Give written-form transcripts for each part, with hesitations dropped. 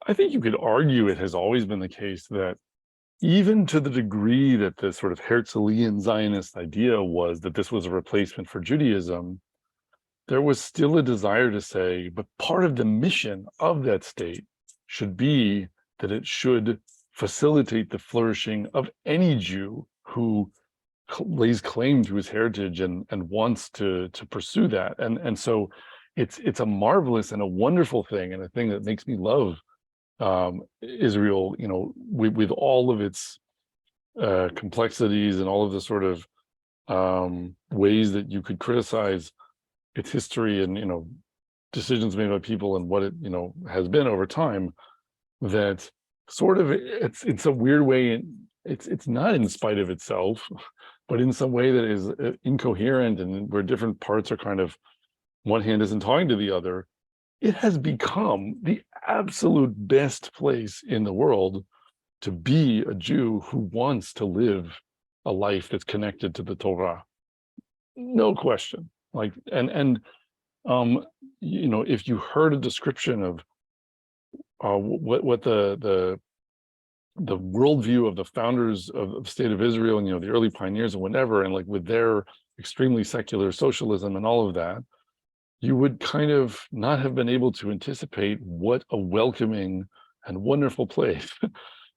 I think you could argue it has always been the case that even to the degree that the sort of Herzlian Zionist idea was that this was a replacement for Judaism, there was still a desire to say, but part of the mission of that state should be that it should facilitate the flourishing of any Jew who lays claim to his heritage and wants to pursue that. And so it's a marvelous and a wonderful thing, and a thing that makes me love Israel, with all of its complexities and all of the sort of ways that you could criticize its history and decisions made by people and what it has been over time. That sort of it's a weird way. It's not in spite of itself, but in some way that is incoherent, and where different parts are kind of, one hand isn't talking to the other. It has become the absolute best place in the world to be a Jew who wants to live a life that's connected to the Torah. No question. Like, if you heard a description of what the worldview of the founders of the state of Israel and the early pioneers and whatever, and like with their extremely secular socialism and all of that, you would kind of not have been able to anticipate what a welcoming and wonderful place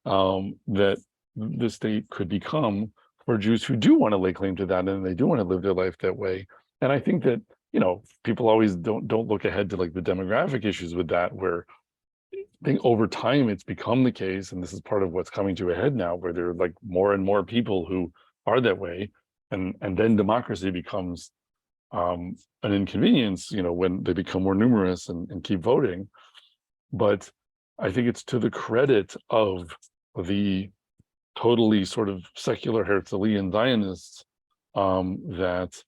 that the state could become for Jews who do want to lay claim to that, and they do want to live their life that way. And I think that people always don't look ahead to like the demographic issues with that, where I think over time it's become the case, and this is part of what's coming to a head now, where there are like more and more people who are that way, and then democracy becomes an inconvenience, when they become more numerous and keep voting. But I think it's to the credit of the totally sort of secular Herzlian Zionists that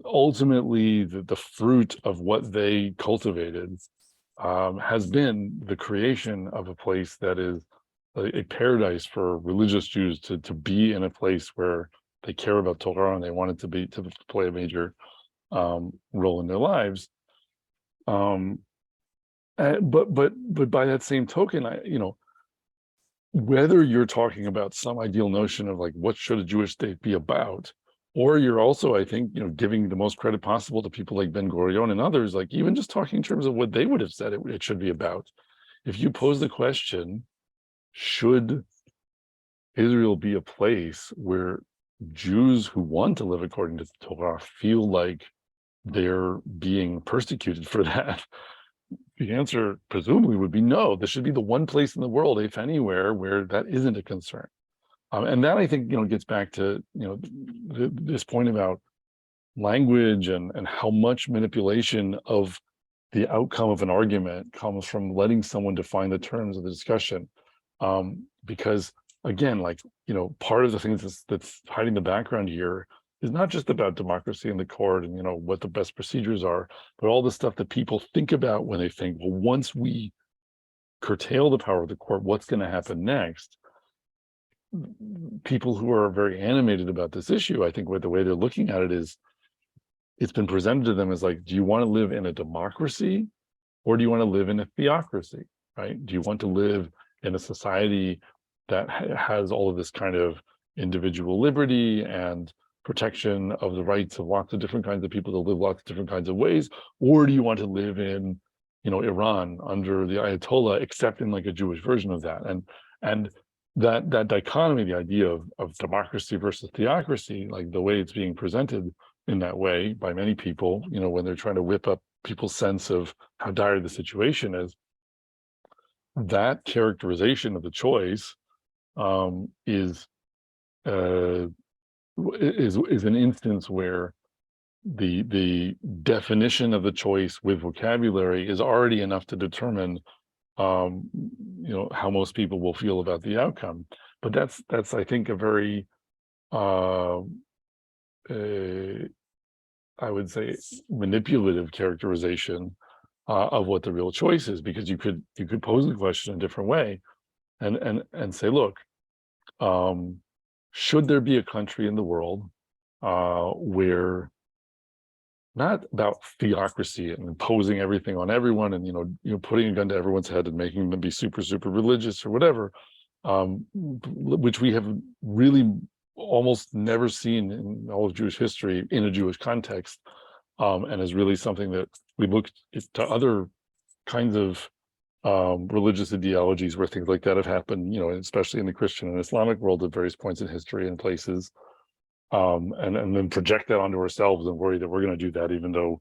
ultimately the fruit of what they cultivated has been the creation of a place that is a paradise for religious Jews to be in, a place where they care about Torah and they want it to play a major role in their lives. But by that same token, whether you're talking about some ideal notion of like what should a Jewish state be about, or you're also, I think, giving the most credit possible to people like Ben Gurion and others, like even just talking in terms of what they would have said it should be about. If you pose the question, should Israel be a place where Jews who want to live according to the Torah feel like they're being persecuted for that? The answer presumably would be no. This should be the one place in the world, if anywhere, where that isn't a concern. And that, I think, gets back to this point about language and how much manipulation of the outcome of an argument comes from letting someone define the terms of the discussion. Because again, part of the things that's hiding the background here is not just about democracy in the court and what the best procedures are, but all the stuff that people think about when they think, well, once we curtail the power of the court, what's going to happen next? People who are very animated about this issue, I think, with the way they're looking at it is, it's been presented to them as like, do you want to live in a democracy, or do you want to live in a theocracy, right? Do you want to live in a society that has all of this kind of individual liberty and protection of the rights of lots of different kinds of people to live lots of different kinds of ways? Or do you want to live in, Iran under the Ayatollah, except in like a Jewish version of that? And that dichotomy, the idea of democracy versus theocracy, like the way it's being presented in that way by many people, when they're trying to whip up people's sense of how dire the situation is, that characterization of the choice is an instance where the definition of the choice with vocabulary is already enough to determine how most people will feel about the outcome. But that's I think a very I would say manipulative characterization of what the real choice is, because you could pose the question in a different way and say, look, should there be a country in the world where not about theocracy and imposing everything on everyone and putting a gun to everyone's head and making them be super super religious or whatever, which we have really almost never seen in all of Jewish history in a Jewish context, and is really something that we look to other kinds of religious ideologies where things like that have happened, especially in the Christian and Islamic world at various points in history and places, and then project that onto ourselves and worry that we're going to do that, even though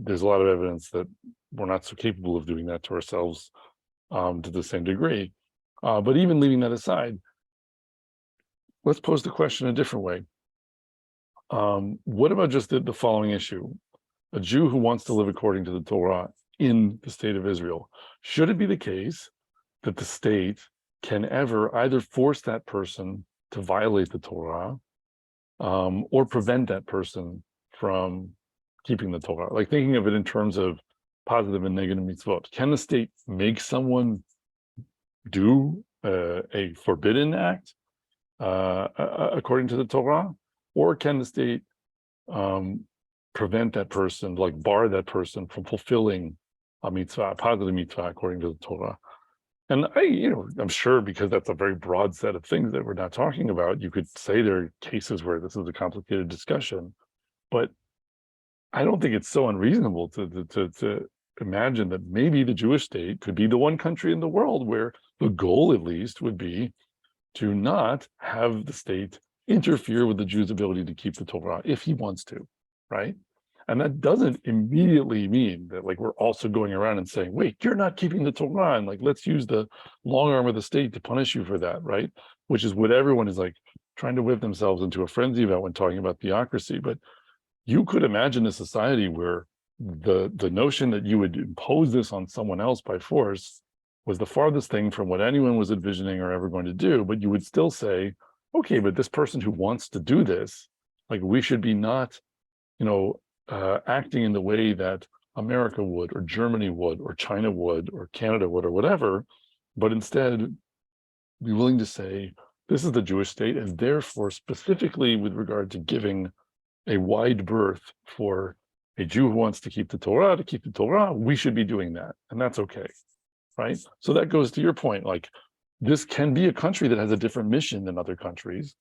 there's a lot of evidence that we're not so capable of doing that to ourselves to the same degree. But even leaving that aside, let's pose the question a different way. What about just the following issue? A Jew who wants to live according to the Torah in the state of Israel, should it be the case that the state can ever either force that person to violate the Torah, or prevent that person from keeping the Torah? Like, thinking of it in terms of positive and negative mitzvot. Can the state make someone do a forbidden act according to the Torah, or can the state prevent that person, like bar that person from fulfilling a mitzvah, a positive mitzvah according to the Torah? And I'm sure, because that's a very broad set of things that we're not talking about, you could say there are cases where this is a complicated discussion, but I don't think it's so unreasonable to imagine that maybe the Jewish state could be the one country in the world where the goal, at least, would be to not have the state interfere with the Jew's ability to keep the Torah if he wants to, right? And that doesn't immediately mean that, like, we're also going around and saying, wait, you're not keeping the Torah, and like, let's use the long arm of the state to punish you for that, right? Which is what everyone is like trying to whip themselves into a frenzy about when talking about theocracy. But you could imagine a society where the notion that you would impose this on someone else by force was the farthest thing from what anyone was envisioning or ever going to do. But you would still say, okay, but this person who wants to do this, like, we should be not, acting in the way that America would, or Germany would, or China would, or Canada would, or whatever, but instead be willing to say, this is the Jewish state, and therefore, specifically with regard to giving a wide berth for a Jew who wants to keep the Torah, we should be doing that, and that's okay, right? So that goes to your point, like, this can be a country that has a different mission than other countries,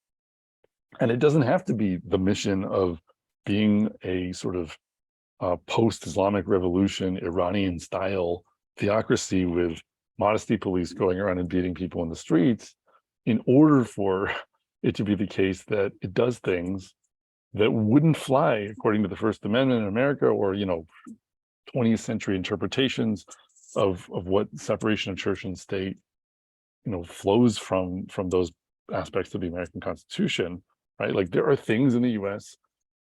and it doesn't have to be the mission of being a sort of post-Islamic revolution, Iranian-style theocracy with modesty police going around and beating people in the streets, in order for it to be the case that it does things that wouldn't fly according to the First Amendment in America, or 20th century interpretations of what separation of church and state flows from those aspects of the American Constitution, right? Like, there are things in the US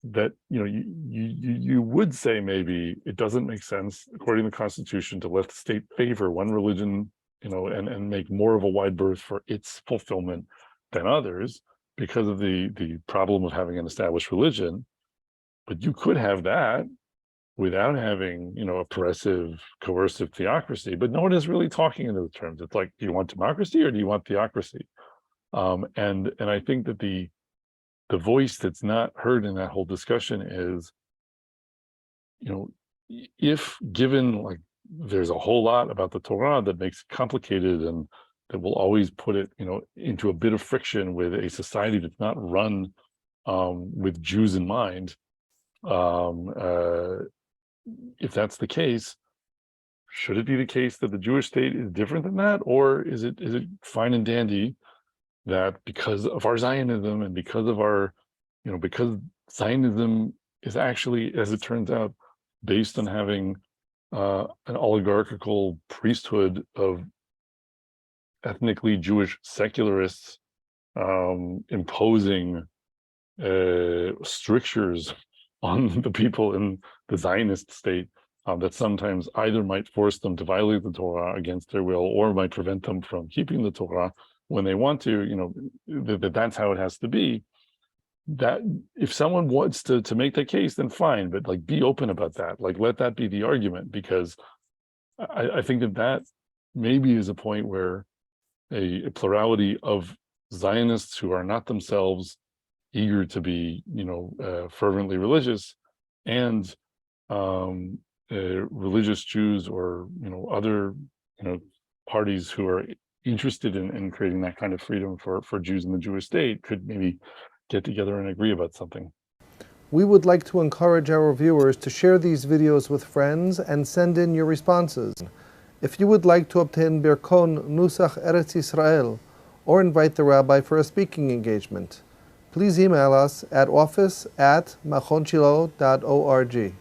that you would say maybe it doesn't make sense according to the Constitution to let the state favor one religion, and make more of a wide berth for its fulfillment than others because of the problem of having an established religion. But you could have that without having oppressive, coercive theocracy. But no one is really talking in those terms. It's like, do you want democracy or do you want theocracy? And I think that the voice that's not heard in that whole discussion is, if given, like, there's a whole lot about the Torah that makes it complicated and that will always put it, into a bit of friction with a society that's not run with Jews in mind. If that's the case, should it be the case that the Jewish state is different than that, or is it fine and dandy that because of our Zionism and because of our, because Zionism is actually, as it turns out, based on having an oligarchical priesthood of ethnically Jewish secularists imposing strictures on the people in the Zionist state that sometimes either might force them to violate the Torah against their will, or might prevent them from keeping the Torah when they want to, that's how it has to be. That if someone wants to make that case, then fine, but like, be open about that. Like, let that be the argument, because I think that maybe is a point where a plurality of Zionists who are not themselves eager to be, fervently religious, and religious Jews or other parties who are interested in creating that kind of freedom for Jews in the Jewish state could maybe get together and agree about something. We would like to encourage our viewers to share these videos with friends and send in your responses. If you would like to obtain Birkon Nusach Eretz Yisrael or invite the rabbi for a speaking engagement, please email us at office@machonshilo.org.